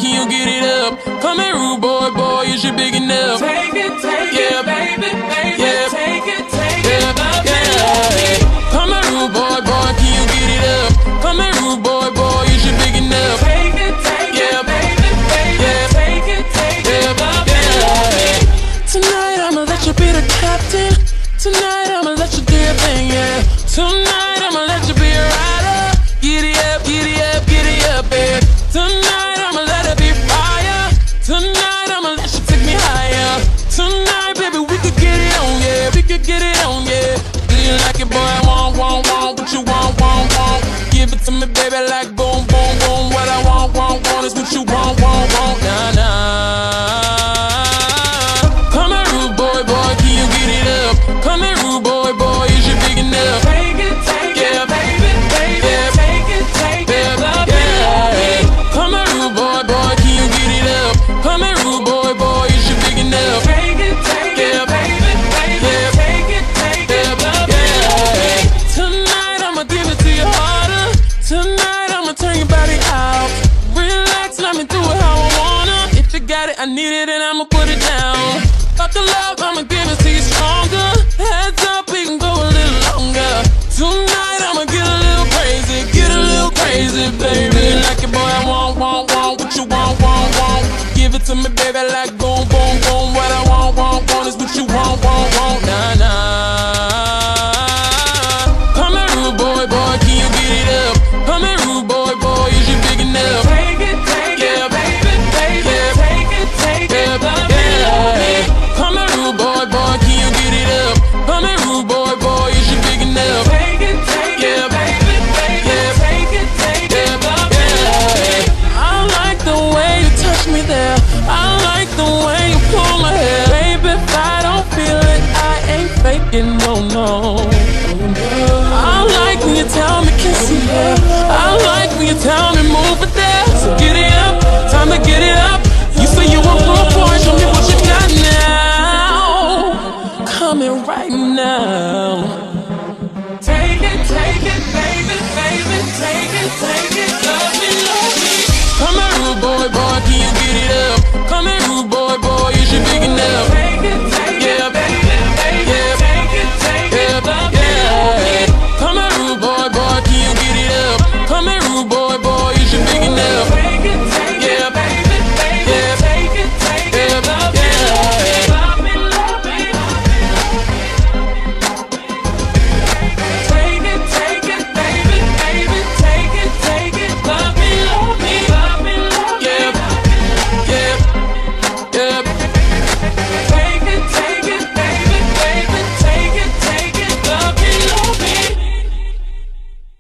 can you get it up? Come here, rude boy, boy, is you big enough? Take it, Yeah. baby, baby, Yeah. take it, Yeah. love Yeah. Come here, rude boy, boy, can you get it up? Come here, rude boy, boy, is you big enough? Take it, Yeah. baby, baby, Yeah. take it, Yeah. love Yeah. Tonight I'ma let you be the captain. Tonight I'ma let you do your thing, yeah. Tonight I'ma let you be a rider. Giddy up, giddy up, giddy up, babe. Tonight I'ma let it be fire. Tonight I'ma let you take me higher. Tonight, baby, we could get it on, yeah. We could get it on, yeah. Do you like it, boy? I want, what you want, Give it to me, baby, like boom, boom, boom. What I want is what you want, nah, nah. Come here, rude boy, boy, can you get it up? Come here, rude boy, boy, is you big enough? Take it, Yeah. baby, baby, Yeah. take it, love Yeah. Come here, rude boy, boy, can you get it up? Come here, rude boy, boy, is you big enough? Take it, Yeah. baby, baby, Yeah. take it, love Yeah. Tonight I'ma give it to you harder. Tonight I'ma turn your body out. Relax, let me do it how I wanna. If you got it, I need it, and I'ma put it down. Fuck the love, I'ma give it to you stronger. Heads up, we can go a little longer. Tonight I'ma get a little crazy, baby. Like it, boy, I want what you want. Give it to me, baby, like boom, boom,